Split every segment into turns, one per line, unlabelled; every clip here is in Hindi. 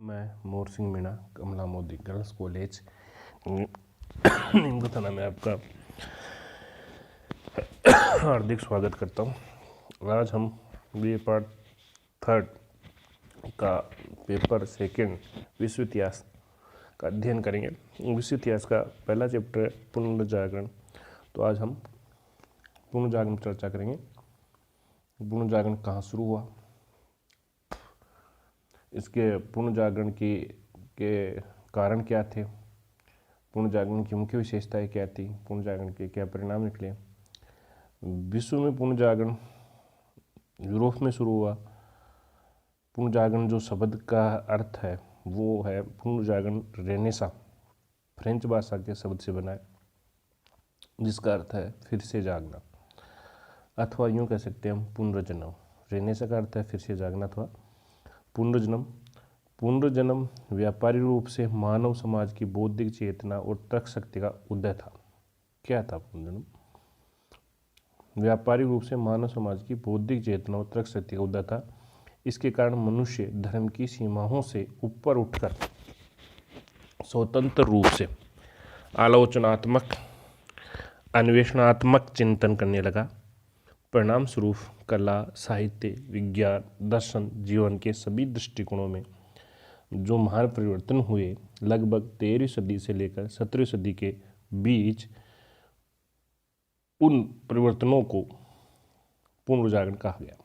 मैं मोर सिंह मीणा कमला मोदी गर्ल्स कॉलेज नीमका थाना में आपका हार्दिक स्वागत करता हूँ। आज हम बी.ए. पार्ट 3 का पेपर 2 विश्व इतिहास का अध्ययन करेंगे। विश्व इतिहास का पहला चैप्टर है पुनर्जागरण। तो आज हम पुनर्जागरण पर चर्चा करेंगे। पुनर्जागरण कहाँ शुरू हुआ, इसके पुनर्जागरण के कारण क्या थे, पुनर्जागरण की मुख्य विशेषताएं क्या थी, पुनर्जागरण के क्या परिणाम निकले। विश्व में पुनर्जागरण यूरोप में शुरू हुआ। पुनर्जागरण जो शब्द का अर्थ है वो है पुनर्जागरण रेनेसा फ्रेंच भाषा के शब्द से बना है, जिसका अर्थ है फिर से जागना, अथवा यूँ कह सकते हैं हम पुनर्जन्म। रेनेसा का अर्थ है फिर से जागना अथवा पुनर्जन्म। पुनर्जन्म व्यापारिक रूप से मानव समाज की बौद्धिक चेतना और तर्क शक्ति का उदय था। क्या था पुनर्जन्म? व्यापारिक रूप से मानव समाज की बौद्धिक चेतना और तर्क शक्ति का उदय था। इसके कारण मनुष्य धर्म की सीमाओं से ऊपर उठकर स्वतंत्र रूप से आलोचनात्मक अन्वेषणात्मक चिंतन करने लगा। परिणाम स्वरूप कला, साहित्य, विज्ञान, दर्शन, जीवन के सभी दृष्टिकोणों में जो महान परिवर्तन हुए, लगभग 13वीं सदी से लेकर 17वीं सदी के बीच, उन परिवर्तनों को पुनर्जागरण कहा गया।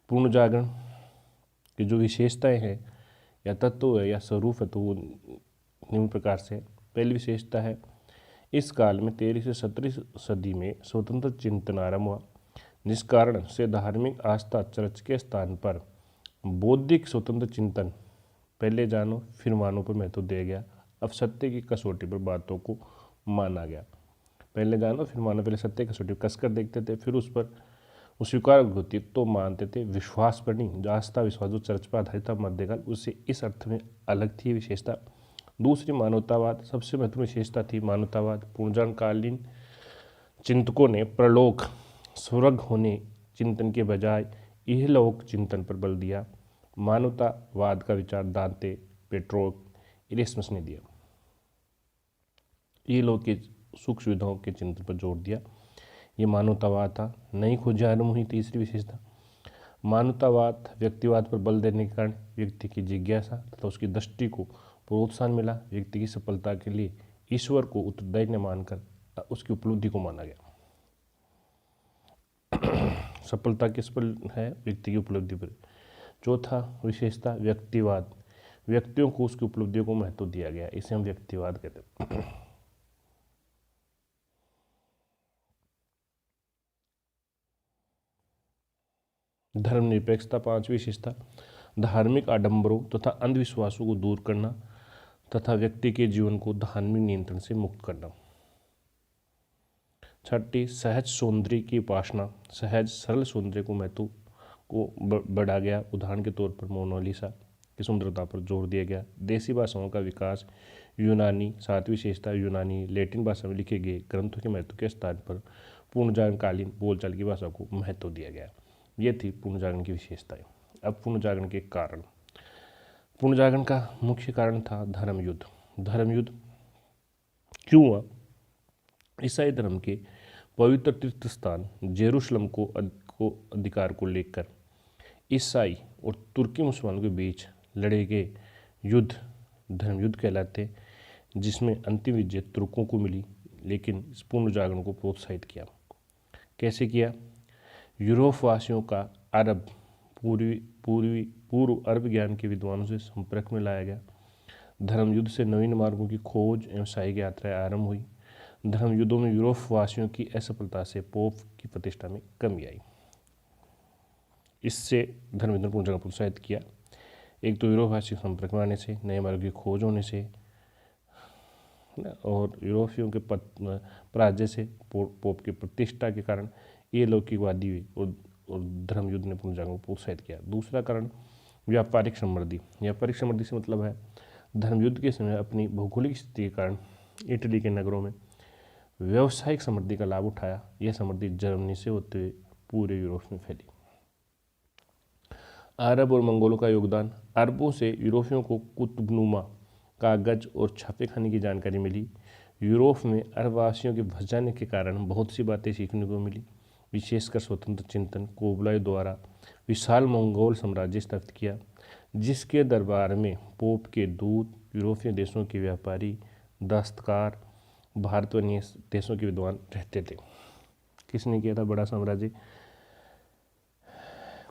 पुनर्जागरण की जो विशेषताएं हैं या तत्व है या स्वरूप है तो वो निम्न प्रकार से। पहली विशेषता है, इस काल में 13वीं से 17वीं सदी में स्वतंत्र चिंतन आरंभ हुआ, जिस कारण से धार्मिक आस्था चर्च के स्थान पर बौद्धिक स्वतंत्र चिंतन, पहले जानो फिर मानो पर महत्व दिया गया। अब सत्य की कसौटी पर बातों को माना गया। पहले जानो फिर मानो, पहले सत्य की कसौटी कसकर देखते थे, फिर उस पर स्वीकार होती तो मानते थे। विश्वास पर नहीं, जो आस्था विश्वास जो चर्च पर आधारित था मध्यकाल, उससे इस अर्थ में अलग थी विशेषता। दूसरी मानवतावाद, सबसे महत्वपूर्ण विशेषता थी मानवतावाद। पुनर्जागरणकालीन चिंतकों ने प्रलोक स्वर्ग होने चिंतन के बजाय इहलोक चिंतन पर बल दिया। मानवतावाद का विचार दांते, पेट्रोक, इरेस्मस ने दिया। इहलोक के सुख सुविधाओं के चिंतन पर जोर दिया। ये मानवतावाद था। नई खोजें आरंभ हुई। तीसरी विशेषता, मानवतावाद व्यक्तिवाद पर बल देने के कारण व्यक्ति की जिज्ञासा तथा उसकी दृष्टि को प्रोत्साहन मिला। व्यक्ति की सफलता के लिए ईश्वर को उत्तरदायी न मानकर उसकी उपलब्धि को माना गया। सफलता किस पर है? व्यक्ति की उपलब्धि पर। चौथा विशेषता, व्यक्तिवाद, व्यक्तियों को उसकी उपलब्धियों को महत्व दिया गया, इसे हम व्यक्तिवाद कहते हैं। धर्मनिरपेक्षता, पांचवी विशेषता, धार्मिक आडंबरों तथा अंधविश्वासों को दूर करना तथा व्यक्ति के जीवन को धार्मिक नियंत्रण से मुक्त करना। छठी, सहज सौंदर्य की उपासना, सहज सरल सौंदर्य को महत्व को बढ़ा गया। उदाहरण के तौर पर मोनालिसा की सुंदरता पर जोर दिया गया। देसी भाषाओं का विकास, यूनानी, सातवीं विशेषता, यूनानी लैटिन भाषा में लिखे गए ग्रंथों के महत्व के स्थान पर पुनर्जागरणकालीन बोलचाल की भाषा को महत्व दिया गया। ये थी पुनर्जागरण की विशेषताएं। अब पुनर्जागरण के कारण। पुनर्जागरण का मुख्य कारण था धर्म युद्ध। धर्म युद्ध क्यों हुआ? ईसाई धर्म के पवित्र तीर्थ स्थान जेरूशलम को अधिकार को लेकर ईसाई और तुर्की मुसलमानों के बीच लड़े गए युद्ध धर्म युद्ध कहलाते, जिसमें अंतिम विजय तुर्कों को मिली, लेकिन इस पुनर्जागरण को प्रोत्साहित किया। कैसे किया? यूरोप वासियों का अरब पूर्व अरब ज्ञान के विद्वानों से संपर्क में लाया गया। धर्म युद्ध से नवीन मार्गों की खोज एवं साहिक यात्राएं आरंभ हुई। धर्म युद्धों में यूरोप वासियों की असफलता से पोप की प्रतिष्ठा में कमी आई। इससे धर्म युद्ध पुनर्जागरण को प्रोत्साहित किया। एक तो यूरोप वासी संपर्क में आने से, नए मार्गों की खोज होने से, और यूरोपियों के पराजय से, पोप की प्रतिष्ठा के कारण ये लौकिकवादी हुई और धर्म युद्ध ने पुनर्जागरण को प्रोत्साहित किया। दूसरा कारण व्यापारिक समृद्धि। व्यापारिक समृद्धि से मतलब है धर्म युद्ध के समय अपनी भौगोलिक स्थिति के कारण इटली के नगरों में व्यावसायिक समृद्धि का लाभ उठाया। यह समृद्धि जर्मनी से होते हुए पूरे यूरोप में फैली। अरब और मंगोलों का योगदान। अरबों से यूरोपियों को कुतुबनुमा कागज और छापेखानी की जानकारी मिली। यूरोप में अरबवासियों के बस जाने के कारण बहुत सी बातें सीखने को मिली, विशेषकर स्वतंत्र चिंतन। कुबलाई द्वारा विशाल मंगोल साम्राज्य स्थापित किया, जिसके दरबार में पोप के दूत, यूरोपीय देशों के व्यापारी, दस्तकार, भारत व अन्य देशों के विद्वान रहते थे। किसने किया था बड़ा साम्राज्य?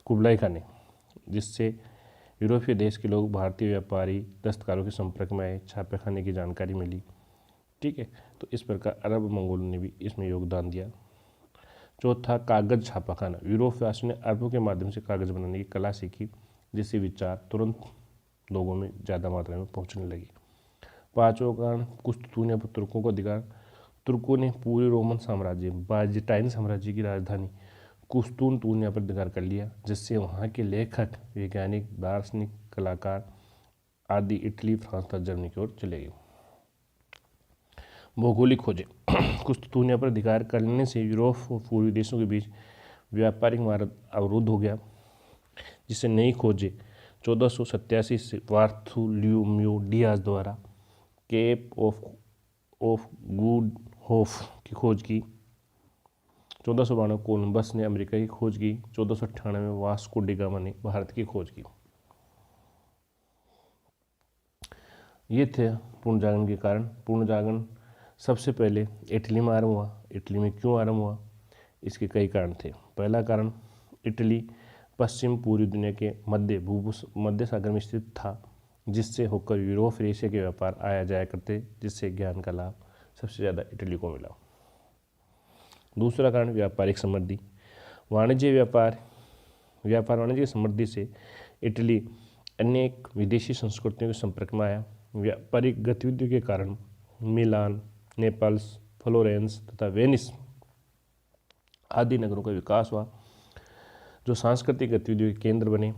कुबलाई खान ने, जिससे यूरोपीय देश के लोग भारतीय व्यापारी, दस्तकारों के संपर्क में आए, छापेखाने की जानकारी मिली। ठीक है, तो इस प्रकार अरब मंगोलों ने भी इसमें योगदान दिया। चौथा, कागज छापाखाना। यूरोपवासियों ने अरबों के माध्यम से कागज बनाने की कला सीखी, जिससे विचार तुरंत लोगों में ज़्यादा मात्रा में पहुंचने लगे। पांचवा कारण, कुस्तुनिया पर तुर्कों का अधिकार। तुर्कों ने पूरे रोमन साम्राज्य, बाइजेंटाइन साम्राज्य की राजधानी कुस्तुनतुनिया पर अधिकार कर लिया, जिससे वहाँ के लेखक, वैज्ञानिक, दार्शनिक, कलाकार आदि इटली, फ्रांस तथा जर्मनी की ओर चले गए। भौगोलिक खोजें। कुस्तुनिया पर अधिकार करने से यूरोप और पूर्वी देशों के बीच व्यापारिक मार्ग अवरुद्ध हो गया, जिससे नई खोजें 1487 से बार्थोलोम्यू डियाज द्वारा केप ऑफ गुड होप की खोज की। 1492 कोलंबस ने अमेरिका की खोज की। 1498 में वास्को डी गामा ने भारत की खोज की। ये थे पूर्ण जागरण के कारण। पूर्ण जागरण सबसे पहले इटली में आरंभ हुआ। इटली में क्यों आरंभ हुआ? इसके कई कारण थे। पहला कारण, इटली पश्चिम पूर्वी दुनिया के मध्य सागर में स्थित था, जिससे होकर यूरोप और एशिया के व्यापार आया जाया करते, जिससे ज्ञान का लाभ सबसे ज़्यादा इटली को मिला। दूसरा कारण, व्यापारिक समृद्धि। व्यापार वाणिज्य की समृद्धि से इटली अनेक विदेशी संस्कृतियों के संपर्क में आया। व्यापारिक गतिविधियों के कारण मिलान, नेपल्स, फ्लोरेंस तथा वेनिस आदि नगरों का विकास हुआ, जो सांस्कृतिक गतिविधियों के केंद्र बने।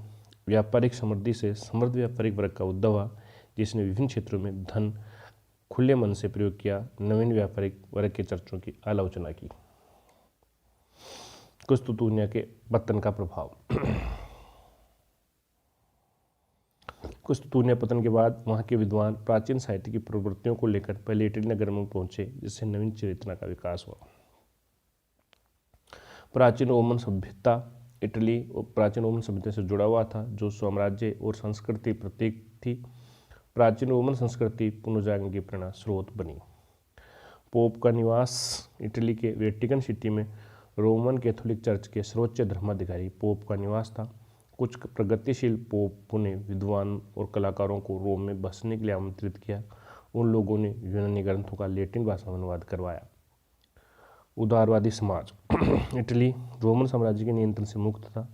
व्यापारिक समृद्धि से समृद्ध व्यापारिक वर्ग का उद्भव हुआ, जिसने विभिन्न क्षेत्रों में धन खुले मन से प्रयोग किया, नवीन व्यापारिक वर्ग के चर्चों की आलोचना की। कुस्तुनिया के पतन का प्रभाव। कुस्तुनिया पतन के बाद वहाँ के विद्वान प्राचीन साहित्य की प्रवृत्तियों को लेकर पहले इटली नगर में पहुंचे, जिससे नवीन चेतना का विकास हुआ। प्राचीन रोमन सभ्यता। इटली प्राचीन रोमन सभ्यता से जुड़ा हुआ था, जो साम्राज्य और संस्कृति प्रतीक थी। प्राचीन रोमन संस्कृति पुनर्जागरण की प्रेरणा स्रोत बनी। पोप का निवास। इटली के वेटिकन सिटी में रोमन कैथोलिक चर्च के सर्वोच्च धर्माधिकारी पोप का निवास था। कुछ प्रगतिशील पोप ने विद्वान और कलाकारों को रोम में बसने के लिए आमंत्रित किया। उन लोगों ने यूनानी ग्रंथों का लैटिन भाषा में अनुवाद करवाया। उदारवादी समाज। इटली रोमन साम्राज्य के नियंत्रण से मुक्त था,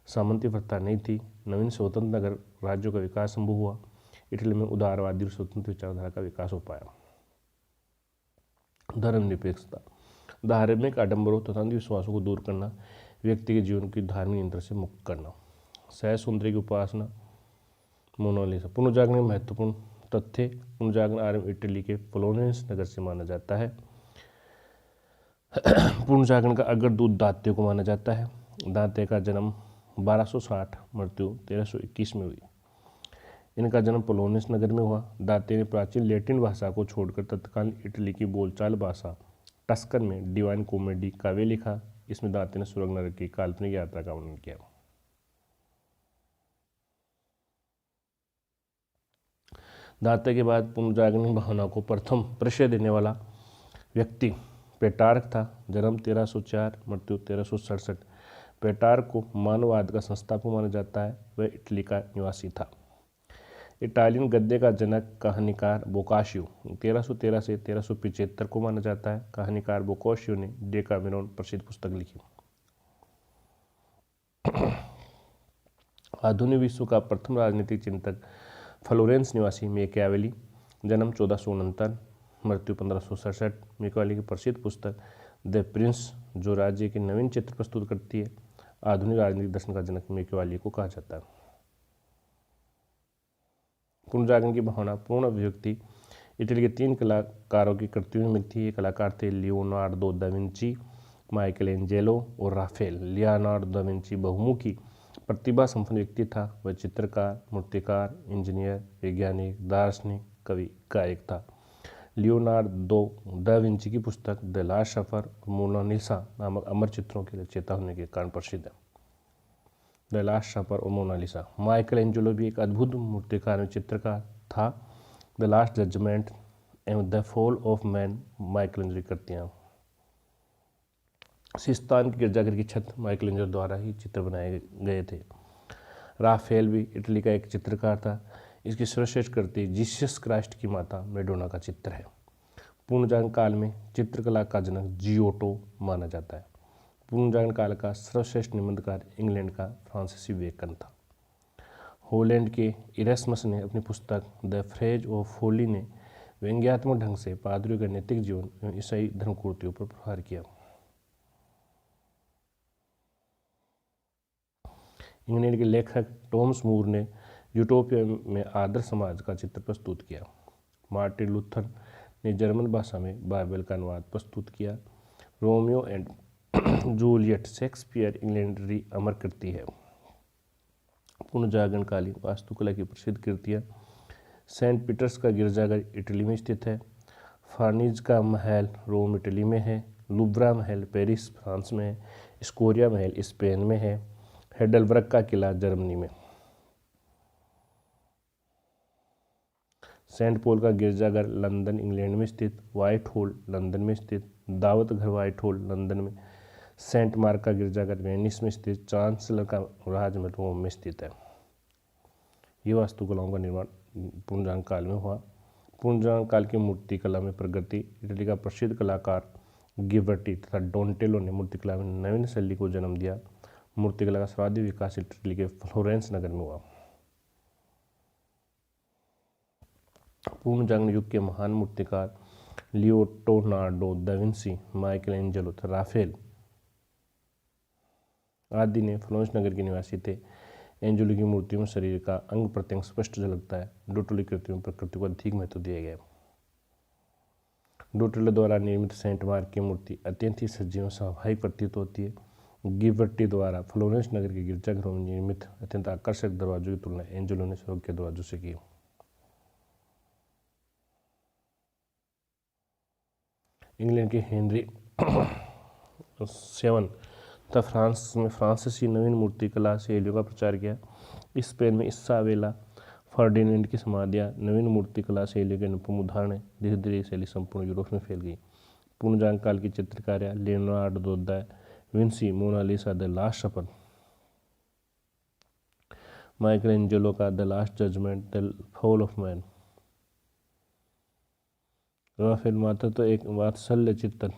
सामंती प्रथा नहीं थी। नवीन स्वतंत्र नगर राज्यों का विकास संभव हुआ। इटली में उदारवादी और स्वतंत्र विचारधारा का विकास हो पाया। धर्मनिरपेक्षता। धार्मिक आडंबरों तथा अंधविश्वासों को दूर करना, व्यक्ति के जीवन की धार्मिक नियंत्रण से मुक्त करना। सहज सौंदर्य की उपासना। मोनालिसा। पुनर्जागरण में महत्वपूर्ण तथ्य। पुनर्जागरण आरंभ इटली के फ्लोरेंस नगर से माना जाता है। पुनर्जागरण का अग्रदूत दाते को माना जाता है। दाते का जन्म 1260, मृत्यु 1321 में हुई। इनका जन्म फ्लोरेंस नगर में हुआ। दाते ने प्राचीन लैटिन भाषा को छोड़कर तत्कालीन इटली की बोलचाल भाषा टस्कन में डिवाइन कॉमेडी काव्य लिखा। इसमें दाते ने स्वर्ग नरक की काल्पनिक यात्रा का वर्णन किया। दाते के बाद पुनर्जागरण भावना को प्रथम परिचय देने वाला व्यक्ति पेटार्क था। जन्म 1304, मृत्यु 1367। पेटार्क को मानववाद का संस्थापक माना जाता है। वह इटली का निवासी था। इटालियन गद्य का जनक कहानीकार बोकाशियो 1313 से 1375 को माना जाता है। कहानीकार बोकाशियो ने डेकामेरॉन प्रसिद्ध पुस्तक लिखी। आधुनिक विश्व का प्रथम राजनीतिक चिंतक फ्लोरेंस निवासी मैकियावेली, जन्म 1469, मृत्यु 1567। मैकियावेली की प्रसिद्ध पुस्तक द प्रिंस, जो राज्य के नवीन चित्र प्रस्तुत करती है। आधुनिक राजनीतिक दर्शन का जनक मैकियावेली को कहा जाता है। पुनर्जागरण की भावना पूर्ण अभिव्यक्ति इटली के 3 कलाकारों की कृतियों में मिलती है। ये कलाकार थे Leonardo da Vinci, Michael Angelo और राफेल। लियोनार्दो दा विंची बहुमुखी प्रतिभा संपन्न व्यक्ति था। वह चित्रकार, मूर्तिकार, इंजीनियर, वैज्ञानिक, दार्शनिक, कवि, गायक था। लियोनार्डो दा विंची की पुस्तक द लास्ट सफर और मोनालिसा नामक अमर चित्रों के रचयिता होने के कारण प्रसिद्ध है। द लास्ट सफर और मोनालिसा। माइकल एंजेलो भी एक अद्भुत मूर्तिकार और चित्रकार था। द लास्ट जजमेंट एवं the fall of man Michael Angelo की कृतियाँ। सिस्तान की गिरजाघर की छत माइकल एंजेलो द्वारा ही चित्र बनाए गए थे। राफेल भी इटली का एक चित्रकार था। इसकी सर्वश्रेष्ठ कृति जीसस क्राइस्ट की माता मैडोना का चित्र है। पूर्णजागरण काल में चित्रकला का जनक जियोटो माना जाता है। पूर्णजागरण काल का सर्वश्रेष्ठ निबंधकार इंग्लैंड का फ्रांसीसी बेकन था। हॉलैंड के इरेस्मस ने अपनी पुस्तक द फ्रेज ऑफ फोली ने व्यंग्यात्मक ढंग से पादरियों के नैतिक जीवन एवं ईसाई धर्मकुर्तियों पर प्रहार किया। इंग्लैंड के लेखक टॉमस मूर ने यूटोपिया में आदर्श समाज का चित्र प्रस्तुत किया। मार्टिन लूथर ने जर्मन भाषा में बाइबल का अनुवाद प्रस्तुत किया। रोमियो एंड जूलियट शेक्सपियर इंग्लैंडरी अमर कृति है। पुनर्जागरणकालीन वास्तुकला की प्रसिद्ध कृतियाँ। सेंट पीटर्स का गिरजाघर इटली में स्थित है। फार्निज का महल रोम इटली में है। लुब्रा महल पेरिस फ्रांस में है। स्कोरिया महल स्पेन में है। हेडलबर्ग का किला जर्मनी में। सेंट पॉल का गिरजाघर लंदन इंग्लैंड में स्थित। व्हाइट हॉल लंदन में स्थित। दावत घर व्हाइट हॉल लंदन में। सेंट मार्क का गिरजाघर वेनिस में स्थित। चांसलर का राजमहल रोम में स्थित है। ये वास्तुकलाओं का निर्माण पुनर्जागरण काल में हुआ। पुनर्जागरण काल की मूर्तिकला में प्रगति। इटली का प्रसिद्ध कलाकार गिबर्टी तथा डोंटेलो ने मूर्तिकला में नवीन शैली को जन्म दिया। मूर्तिकला का सर्वाधिक विकास इटली के फ्लोरेंस नगर में हुआ। पुनर्जागरण युग के महान मूर्तिकार Leonardo da Vinci, Michael Angelo तथा राफेल आदि ने फ्लोरेंस नगर के निवासी थे। एंजेलो की मूर्तियों में शरीर का अंग प्रत्यंग स्पष्ट झलकता है। डोटेलो की कृतियों में प्रकृति को अधिक महत्व दिया गया। डोटेलो द्वारा निर्मित सेंट मार्क की मूर्ति अत्यंत ही सजीव और स्वाभाविक प्रतीत होती है। गिबर्टी द्वारा फ्लोरेंस नगर के गिरजाघरों में निर्मित अत्यंत आकर्षक दरवाजों की तुलना एंजेलो ने स्वर्ग के दरवाजों से की। इंग्लैंड के हेनरी 7 तथा फ्रांस में फ्रांसीसी नवीन मूर्तिकला शैलियों का प्रचार किया। स्पेन में इसाबेला फर्डिनेंड की समाधियाँ नवीन मूर्तिकला शैली के अनुपम उदाहरण है। धीरे धीरे शैली संपूर्ण यूरोप में फैल गई। पुनर्जागरण काल की चित्रकारियाँ Leonardo da Vinci, Mona Lisa, the last supper, Michelangelo का the last judgement, the fall of man. Raphael माता तो एक वात्सल्य चित्र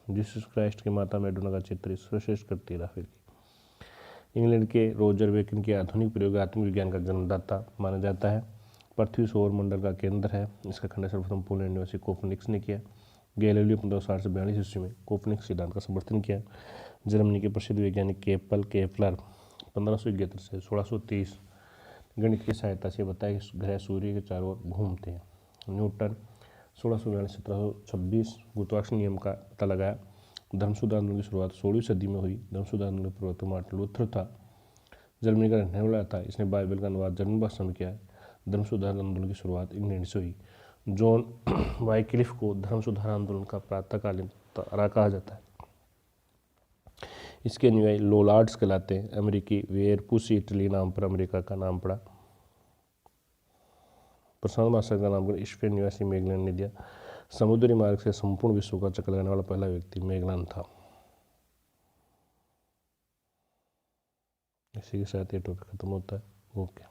जीसस क्राइस्ट की माता मैडोना का चित्र सर्वश्रेष्ठ करती है राफेल की। इंग्लैंड के रोजर बेकन के आधुनिक प्रयोगात्मक विज्ञान का जन्मदाता माना जाता है। पृथ्वी सौर मंडल का केंद्र है। इसका खंडन सर्वप्रथम पोलैंड निवासी कोपरनिकस ने किया। गैलीलियो 1560 से 42 ईस्वी में कोपरनिकस सिद्धांत का समर्थन किया। जर्मनी के प्रसिद्ध वैज्ञानिक केपलर 1571 से 1630 गणित की सहायता से बताया कि ग्रह सूर्य के चारों ओर घूमते हैं। न्यूटन 1642-1726 गुरुत्वाकर्षण नियम का पता लगाया। धर्मशुद्ध आंदोलन की शुरुआत 16वीं सदी में हुई। धर्मशुद्ध आंदोलन के प्रवर्तक मार्टिन लूथर था। जर्मनी का रहने वाला था। इसने बाइबल का अनुवाद जर्मन भाषा में किया। धर्म सुधार आंदोलन की शुरुआत इंग्लैंड से हुई। जॉन वाइक्लिफ को धर्म सुधार आंदोलन का प्रातःकालीन तारा कहा जाता है। इसके अनुयायी लोलार्ड्स कहलाते हैं। अमेरिकी वेरपुसी इटली नाम पर अमेरिका का नाम पड़ा। प्रशांत महासागर का नामकरण स्पेन निवासी मैगलन ने दिया। समुद्री मार्ग से संपूर्ण विश्व का चक्कर लगाने वाला पहला व्यक्ति मैगलन था। इसी के साथ ये टॉपिक खत्म होता है। ओके।